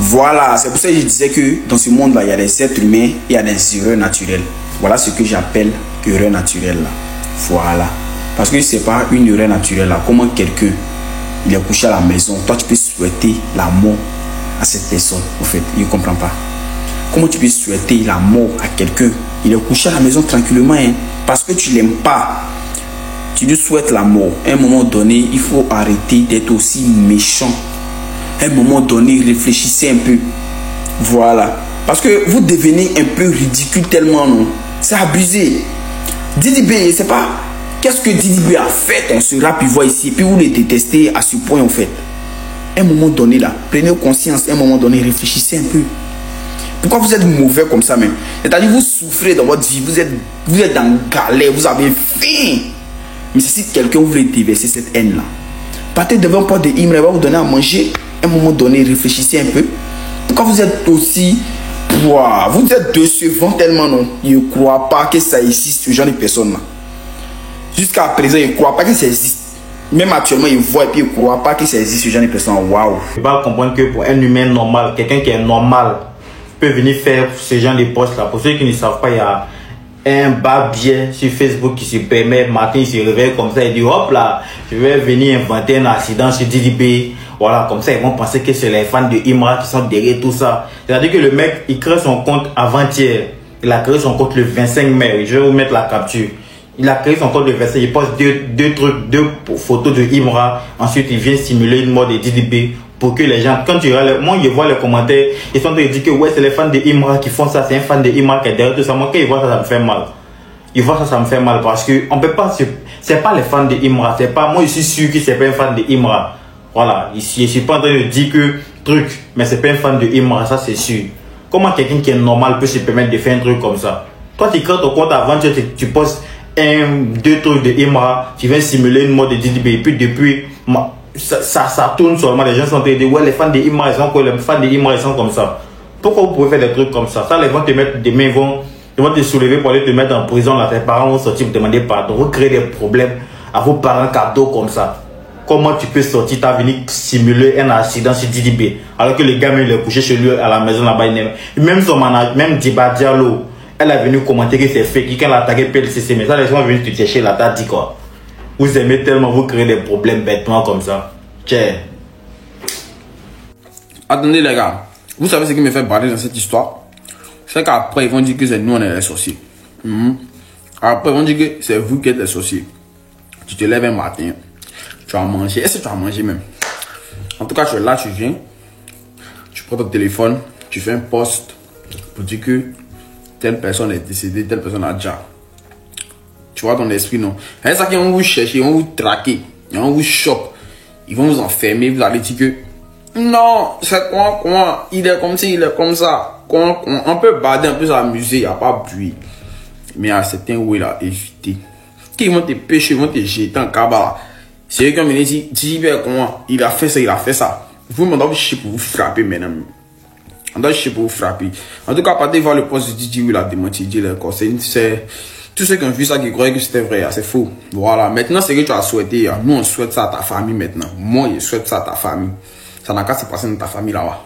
Voilà, c'est pour ça que je disais que dans ce monde-là, il y a des êtres humains et il y a des erreurs naturelles. Voilà ce que j'appelle erreur naturelle là. Voilà. Parce que c'est pas une erreur naturelle là. Comment quelqu'un, il est couché à la maison, toi tu peux souhaiter la mort à cette personne, au fait, il ne comprend pas. Comment tu peux souhaiter la mort à quelqu'un, il est couché à la maison tranquillement, hein, parce que tu l'aimes pas. Tu lui souhaites la mort. À un moment donné, il faut arrêter d'être aussi méchant. À un moment donné, réfléchissez un peu. Voilà. Parce que vous devenez un peu ridicule tellement, non? C'est abusé. Didi B, je sais pas. Qu'est-ce que Didi B a fait? On se rap, il voit ici. Et puis vous le détestez à ce point, en fait. À un moment donné, là, prenez conscience. À un moment donné, réfléchissez un peu. Pourquoi vous êtes mauvais comme ça, même? C'est-à-dire, vous souffrez dans votre vie. Vous êtes dans galère. Vous avez faim. Mais si quelqu'un voulait déverser cette haine-là, partez devant un pot de Imra, il va vous donner à manger. À un moment donné, réfléchissez un peu. Pourquoi vous êtes aussi... Vous êtes décevant tellement, non? Je ne crois pas que ça existe, ce genre de personnes-là. Jusqu'à présent, je ne crois pas que ça existe. Même actuellement, je vois et puis je ne crois pas que ça existe, ce genre de personnes. Waouh! Je vais comprendre que pour un humain normal, quelqu'un qui est normal, peut venir faire ce genre de posts-là. Pour ceux qui ne savent pas, il y a un barbier sur Facebook qui se permet, matin, il se réveille comme ça, il dit hop là, je vais venir inventer un accident sur Didi B. Voilà, comme ça, ils vont penser que c'est les fans de Imra qui sont derrière tout ça. C'est-à-dire que le mec, il crée son compte avant-hier. Il a créé son compte le 25 mai. Je vais vous mettre la capture. Il a créé son compte le 25. Il poste deux photos de Imra. Ensuite, il vient simuler une mort de Didi B pour que les gens, quand tu regardes, moi, je vois les commentaires, ils sont en train de dire que ouais, c'est les fans de Imra qui font ça. C'est un fan de Imra qui est derrière tout ça. Moi, quand ils voient ça, ça me fait mal. Ils voient ça, ça me fait mal parce que on peut pas, c'est pas les fans de Imra. C'est pas, moi, je suis sûr que c'est pas un fan de Imra. Voilà, ici, je suis pas en train de dire que truc, mais c'est pas un fan de Imra, ça c'est sûr. Comment quelqu'un qui est normal peut se permettre de faire un truc comme ça? Toi, tu crées ton compte avant, tu postes deux trucs de Imra, tu viens simuler une mode de Didi B, et puis depuis, ça tourne seulement, les gens sont en train de dire, ouais, les fans de Imra, ils sont quoi, les fans de Imra, ils sont comme ça. Pourquoi vous pouvez faire des trucs comme ça? Ça, les gens te mettre des mains, ils vont te soulever pour aller te mettre en prison, là, tes parents vont sortir pour demander pardon, vous créez des problèmes à vos parents cadeaux comme ça. Comment tu peux sortir, tu as venu simuler un accident sur Didi B alors que le gars il est couché chez lui à la maison là-bas. Même son manager, même Diba Diallo, elle est venue commenter que c'est fake. Quand elle a attaqué PLCC, mais ça les gens venus te chercher là, t'as dit quoi? Vous aimez tellement, vous créez des problèmes bêtement comme ça. Tiens. Attendez les gars, vous savez ce qui me fait parler dans cette histoire? C'est qu'après ils vont dire que c'est nous on est les sorciers. Après ils vont dire que c'est vous qui êtes les sorciers. Tu te lèves un matin. Tu vas manger. Est-ce que tu vas manger même? En tout cas, tu es là, tu viens. Tu prends ton téléphone. Tu fais un post pour dire que telle personne est décédée, telle personne a déjà. Tu vois ton esprit, non? C'est ça qu'ils vont vous chercher, ils vont vous traquer, ils vont vous choper. Ils vont vous enfermer. Vous allez dire que non, c'est quoi, il est comme ci, il est comme ça. On peut bader, on peut s'amuser, il n'y a pas de bruit. Mais à certains où il a évité. Qui vont te pêcher, ils vont te jeter en cabas. C'est eux qui ont dit, comment il a fait ça, il a fait ça. Vous me donnez chier pour vous frapper maintenant. On doit chier pour vous frapper. En tout cas, partez voir le poste de Didi où il a démenti. C'est tous ceux qui ont vu ça qui croyaient que c'était vrai, c'est faux. Voilà, maintenant c'est que tu as souhaité. Nous on souhaite ça à ta famille maintenant. Moi je souhaite ça à ta famille. Ça n'a qu'à se passer dans ta famille là-bas.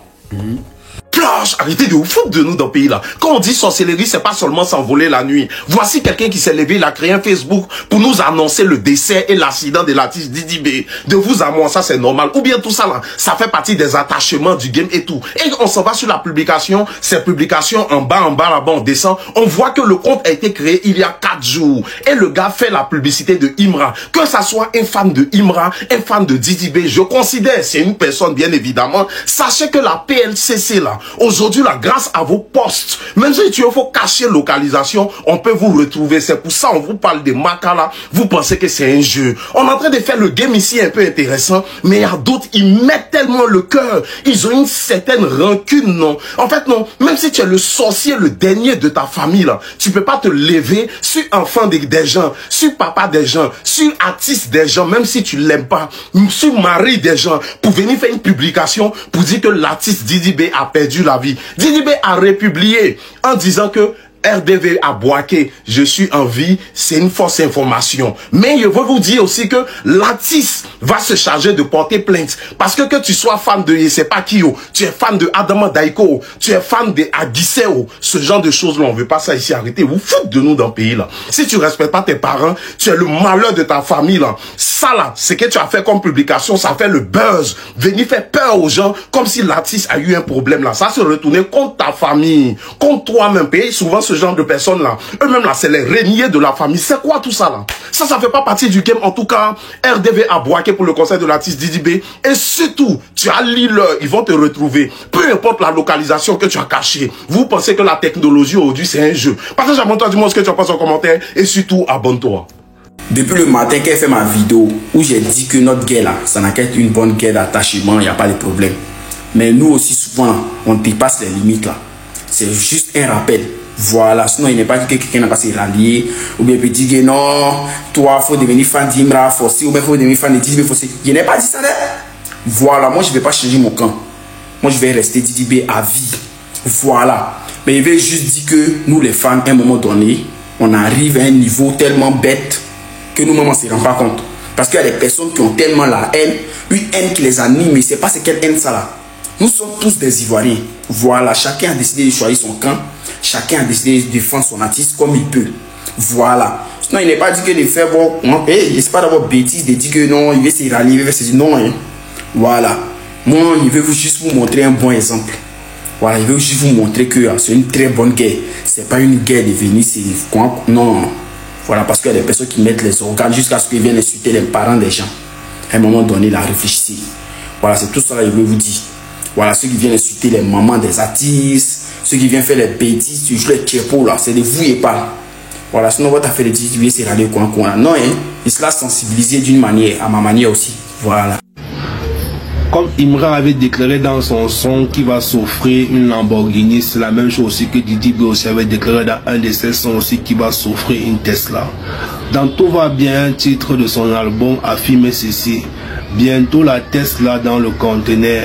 Flash, arrêtez de vous foutre de nous dans le pays là. Quand on dit sorcellerie, c'est pas seulement s'envoler la nuit. Voici quelqu'un qui s'est levé, il a créé un Facebook pour nous annoncer le décès et l'accident de l'artiste Didi B. De vous à moi, ça c'est normal. Ou bien tout ça là, ça fait partie des attachements du game et tout. Et on s'en va sur la publication, ces publications en bas là-bas, on descend. On voit que le compte a été créé il y a 4 jours. Et le gars fait la publicité de Imra. Que ça soit un fan de Imra, un fan de Didi B, je considère, c'est une personne bien évidemment. Sachez que la PLCC là, aujourd'hui, là, grâce à vos postes, même si tu faut cacher localisation, on peut vous retrouver. C'est pour ça on vous parle de Maka là. Vous pensez que c'est un jeu. On est en train de faire le game ici un peu intéressant, mais il y a d'autres, ils mettent tellement le cœur. Ils ont une certaine rancune, non. En fait, non. Même si tu es le sorcier, le dernier de ta famille là, tu peux pas te lever sur enfant des gens, sur papa des gens, sur artiste des gens, même si tu l'aimes pas, sur mari des gens, pour venir faire une publication pour dire que l'artiste Didi B a perdu la vie. Didi B a republié en disant que RDV a boaké, je suis en vie, c'est une fausse information. Mais je veux vous dire aussi que l'artiste va se charger de porter plainte. Parce que tu sois fan de je sais pas qui, tu es fan de Adama Daiko, tu es fan de Aguisseo, ce genre de choses-là, on veut pas ça ici. Arrêtez, vous foutez de nous dans le pays là. Si tu respectes pas tes parents, tu es le malheur de ta famille là. Ça là, ce que tu as fait comme publication, ça fait le buzz. Venir faire peur aux gens comme si l'artiste a eu un problème là. Ça se retourner contre ta famille, contre toi-même. Et souvent ce genre de personnes là, eux-mêmes là, c'est les régniers de la famille. C'est quoi tout ça là? Ça fait pas partie du game. En tout cas, RDV a boaké pour le concert de l'artiste Didi B. Et surtout, tu as l'île, ils vont te retrouver. Peu importe la localisation que tu as cachée. Vous pensez que la technologie aujourd'hui c'est un jeu. Partage à mon temps, dis-moi ce que tu en penses en commentaire. Et surtout, abonne-toi. Depuis le matin qu'elle fait ma vidéo où j'ai dit que notre guerre là, ça n'a qu'à être une bonne guerre d'attachement, il n'y a pas de problème. Mais nous aussi souvent, on dépasse les limites là. C'est juste un rappel. Voilà, sinon il n'est pas dit que quelqu'un n'a pas se rallier, ou bien il peut dire que non, toi faut devenir fan d'Imra forcé, ou bien faut devenir fan de Didi B forcé. Je n'ai pas dit ça là. Voilà, moi je ne vais pas changer mon camp. Moi je vais rester Didi B à vie. Voilà. Mais il veut juste dire que nous les fans, à un moment donné, on arrive à un niveau tellement bête que nous-mêmes on ne se rend pas compte. Parce qu'il y a des personnes qui ont tellement la haine, une haine qui les anime, mais c'est pas ce qu'elle haine ça là. Nous sommes tous des Ivoiriens. Voilà, chacun a décidé de choisir son camp, chacun a décidé de défendre son artiste comme il peut. Voilà. Sinon, il n'est pas dit que de faire bon, c'est pas d'avoir bêtise de dire que non, il veut se rallier, il veut se dire non. Hein. Voilà. Moi, il veut juste vous montrer un bon exemple. Voilà, il veut juste vous montrer que c'est une très bonne guerre. C'est pas une guerre de venir, c'est quoi? Non. Voilà, parce qu'il y a des personnes qui mettent les organes jusqu'à ce qu'ils viennent insulter les parents des gens. À un moment donné, il a réfléchi. Voilà, c'est tout ça que je veux vous dire. Voilà, ceux qui viennent insulter les mamans des artistes, ceux qui viennent faire les bêtises, tu joues les tchépos là, c'est de vous et pas. Voilà, sinon votre affaire de dire tu viens se râler quoi. Non, hein, il sera sensibilisé d'une manière, à ma manière aussi. Voilà. Comme Imra avait déclaré dans son son qu'il va s'offrir une Lamborghini, c'est la même chose aussi que Didi B aussi avait déclaré dans un de ses sons aussi qu'il va s'offrir une Tesla. Dans Tout va bien, titre de son album affirme ceci: bientôt la Tesla dans le conteneur.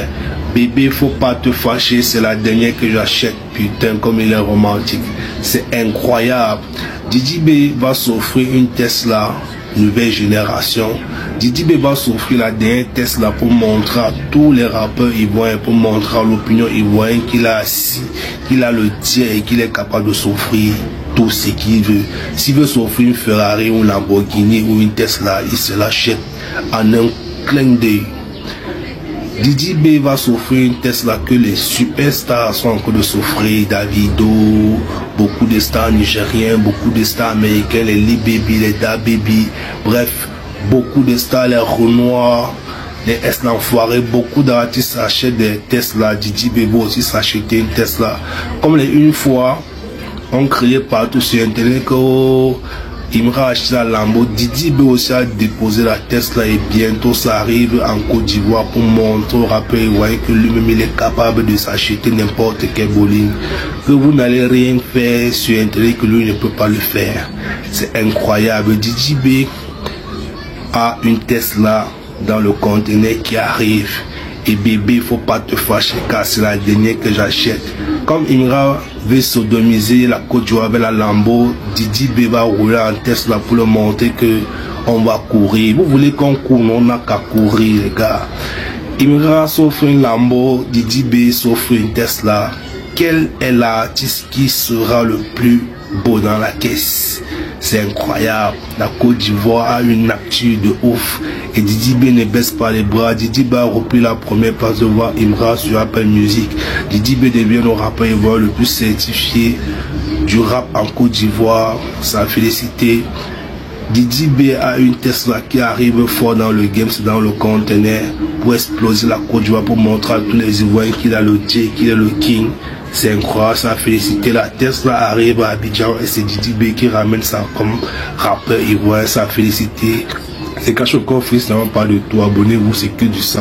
Bébé, faut pas te fâcher, c'est la dernière que j'achète. Putain, comme il est romantique. C'est incroyable. Didi B va s'offrir une Tesla nouvelle génération. Didi B va s'offrir la dernière Tesla pour montrer à tous les rappeurs ivoiriens, pour montrer à l'opinion ivoirienne qu'il a le tien et qu'il est capable de s'offrir tout ce qu'il veut. S'il veut s'offrir une Ferrari ou une Lamborghini ou une Tesla, il se l'achète en un clin d'œil. Didi B va s'offrir une Tesla que les superstars sont encore de s'offrir. Davido, beaucoup de stars nigériens, beaucoup de stars américains, les Lee Baby, les Da Baby, bref, beaucoup de stars, les Renoir, les S l'enfoiré, beaucoup d'artistes achètent des Tesla. Didi B va aussi s'acheter une Tesla. Comme une fois, on criait partout sur internet que Imra a acheté la Lambo. Didi B aussi a déposé la Tesla et bientôt ça arrive en Côte d'Ivoire pour montrer au rappeur ivoirien que lui-même il est capable de s'acheter n'importe quel bowling. Que vous n'allez rien faire sur internet que lui ne peut pas le faire. C'est incroyable. Didi B a une Tesla dans le conteneur qui arrive. Et bébé, faut pas te fâcher car c'est la dernière que j'achète. Comme Imra veut sodomiser la Côte d'Ivoire avec la Lambo, Didi B va rouler en Tesla pour leur montrer que on va courir. Vous voulez qu'on court, on n'a qu'à courir les gars. Imra s'offre une Lambo, Didi B s'offre une Tesla. Quel est l'artiste qui sera le plus beau dans la caisse? C'est incroyable. La Côte d'Ivoire a une actu de ouf. Et Didi B ne baisse pas les bras. Didi B a repris la première place devant Imra sur Apple Music. Didi B devient le rappeur ivoirien le plus certifié du rap en Côte d'Ivoire. Sa félicité. Didi B a une Tesla qui arrive fort dans le game, c'est dans le conteneur pour exploser la Côte d'Ivoire, pour montrer à tous les Ivoiriens qu'il a le J, qu'il est le King. C'est incroyable, ça a félicité. La Tesla arrive à Abidjan et c'est Didi B qui ramène ça comme rappeur ivoirien, ça a félicité. C'est Cache au coffre, ça ne va pas de tout. Abonnez-vous, c'est que du sang.